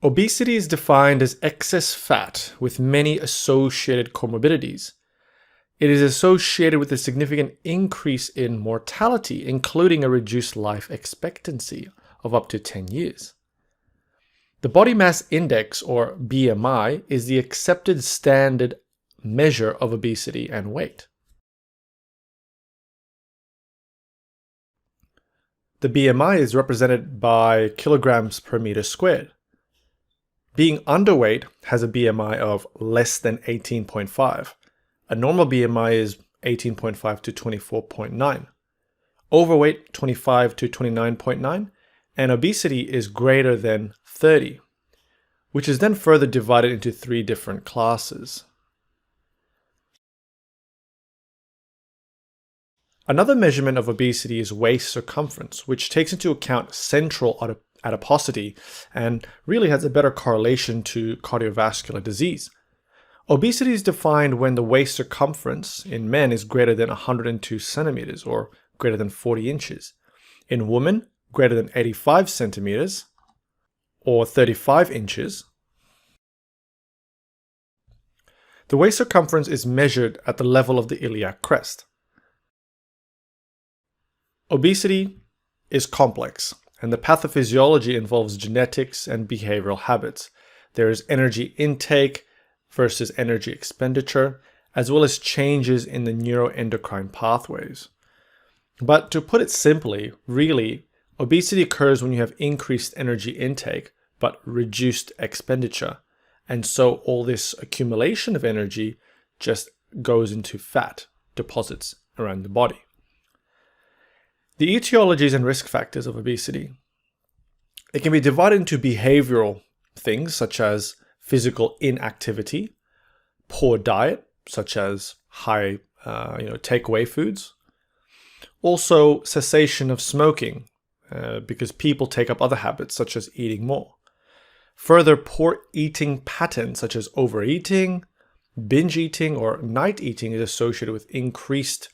Obesity is defined as excess fat with many associated comorbidities. It is associated with a significant increase in mortality, including a reduced life expectancy of up to 10 years. The body mass index, or BMI, is the accepted standard measure of obesity and weight. The BMI is represented by kilograms per meter squared. Being underweight has a BMI of less than 18.5. A normal BMI is 18.5 to 24.9. Overweight, 25 to 29.9. And obesity is greater than 30, which is then further divided into 3 different classes. Another measurement of obesity is waist circumference, which takes into account central adiposity and really has a better correlation to cardiovascular disease. Obesity is defined when the waist circumference in men is greater than 102 centimeters or greater than 40 inches. In women, greater than 85 centimeters or 35 inches. The waist circumference is measured at the level of the iliac crest. Obesity is complex, and the pathophysiology involves genetics and behavioral habits. There is energy intake versus energy expenditure, as well as changes in the neuroendocrine pathways. But to put it simply, really, obesity occurs when you have increased energy intake, but reduced expenditure. And so all this accumulation of energy just goes into fat deposits around the body. The etiologies and risk factors of obesity. It can be divided into behavioral things such as physical inactivity, poor diet such as high takeaway foods, also cessation of smoking because people take up other habits such as eating more. Further, poor eating patterns such as overeating, binge eating, or night eating is associated with increased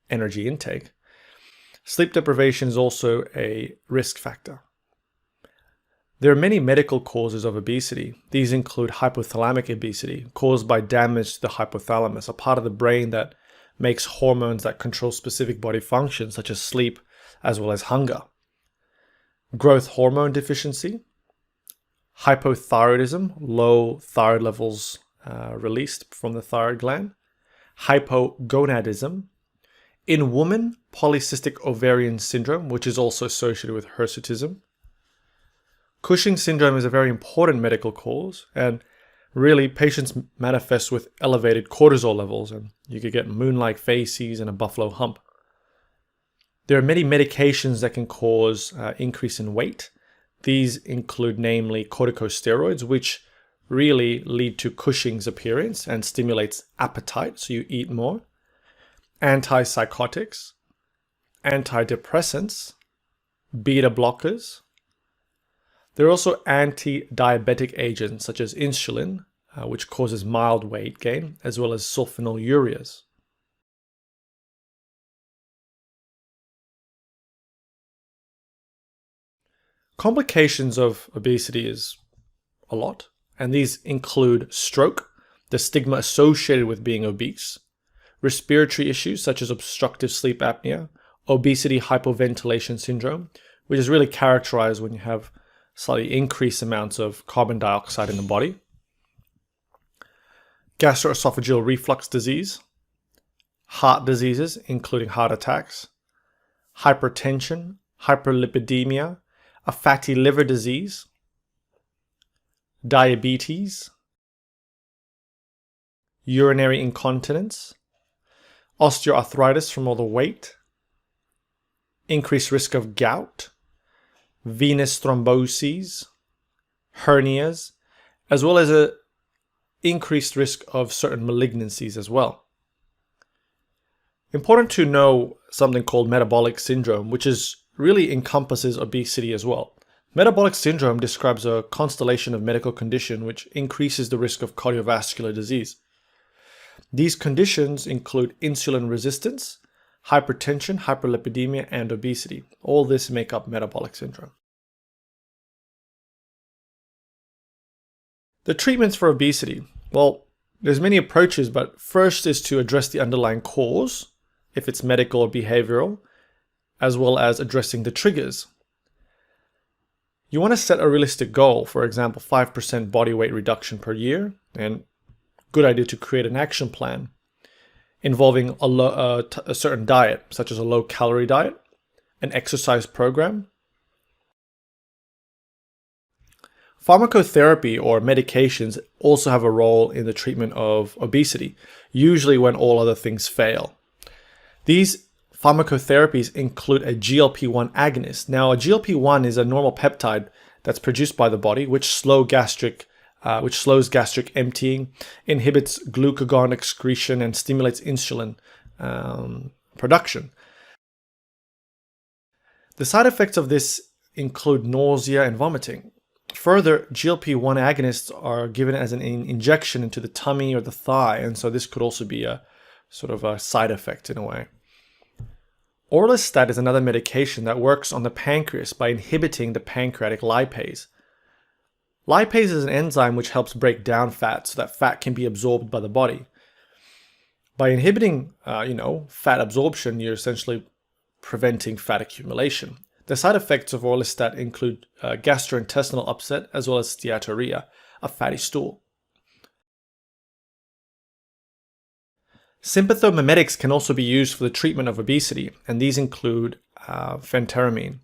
energy intake. Sleep deprivation is also a risk factor. There are many medical causes of obesity. These include hypothalamic obesity, caused by damage to the hypothalamus, a part of the brain that makes hormones that control specific body functions such as sleep as well as hunger. Growth hormone deficiency, hypothyroidism, low thyroid levels released from the thyroid gland, hypogonadism. In women, polycystic ovarian syndrome, which is also associated with hirsutism. Cushing syndrome is a very important medical cause, and really patients manifest with elevated cortisol levels, and you could get moon-like faces and a buffalo hump. There are many medications that can cause increase in weight. These include namely corticosteroids, which really lead to Cushing's appearance and stimulates appetite, so you eat more. Antipsychotics, antidepressants, beta blockers. There are also anti-diabetic agents such as insulin, which causes mild weight gain, as well as sulfonylureas. Complications of obesity is a lot, and these include stroke, the stigma associated with being obese, respiratory issues such as obstructive sleep apnea, obesity hypoventilation syndrome, which is really characterized when you have slightly increased amounts of carbon dioxide in the body, gastroesophageal reflux disease, heart diseases including heart attacks, hypertension, hyperlipidemia, a fatty liver disease, diabetes, urinary incontinence, osteoarthritis from all the weight, increased risk of gout, venous thromboses, hernias, as well as an increased risk of certain malignancies as well. Important to know something called metabolic syndrome, which really encompasses obesity as well. Metabolic syndrome describes a constellation of medical condition which increases the risk of cardiovascular disease. These conditions include insulin resistance, hypertension, hyperlipidemia, and obesity. All this make up metabolic syndrome. The treatments for obesity. Well, there's many approaches, but first is to address the underlying cause, if it's medical or behavioral, as well as addressing the triggers. You want to set a realistic goal, for example, 5% body weight reduction per year, and good idea to create an action plan involving a certain diet, such as a low-calorie diet, an exercise program. Pharmacotherapy or medications also have a role in the treatment of obesity, usually when all other things fail. These pharmacotherapies include a GLP-1 agonist. Now, a GLP-1 is a normal peptide that's produced by the body, which slows gastric emptying, inhibits glucagon excretion, and stimulates insulin production. The side effects of this include nausea and vomiting. Further, GLP-1 agonists are given as an injection into the tummy or the thigh, and so this could also be a sort of a side effect in a way. Orlistat is another medication that works on the pancreas by inhibiting the pancreatic lipase. Lipase is an enzyme which helps break down fat so that fat can be absorbed by the body. By inhibiting, fat absorption, you're essentially preventing fat accumulation. The side effects of orlistat include gastrointestinal upset as well as steatorrhea, a fatty stool. Sympathomimetics can also be used for the treatment of obesity, and these include phentermine.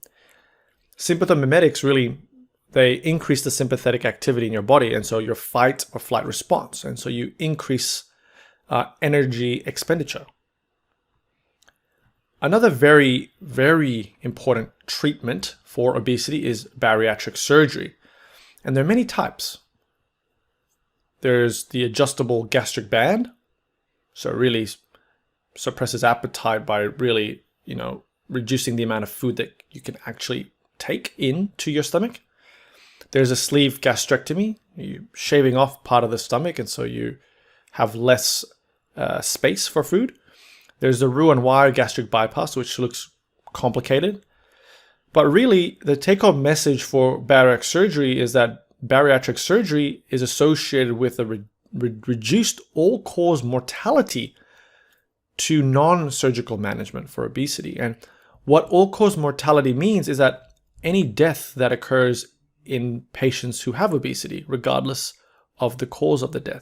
Sympathomimetics they increase the sympathetic activity in your body, and so your fight or flight response, and so you increase energy expenditure. Another very, very important treatment for obesity is bariatric surgery, and there are many types. There's the adjustable gastric band, so it really suppresses appetite by really, reducing the amount of food that you can actually take into your stomach. There's a sleeve gastrectomy, you're shaving off part of the stomach, and so you have less space for food. There's the Roux-en-Y gastric bypass, which looks complicated. But really, the take-home message for bariatric surgery is that bariatric surgery is associated with a reduced all-cause mortality to non-surgical management for obesity. And what all-cause mortality means is that any death that occurs in patients who have obesity, regardless of the cause of the death.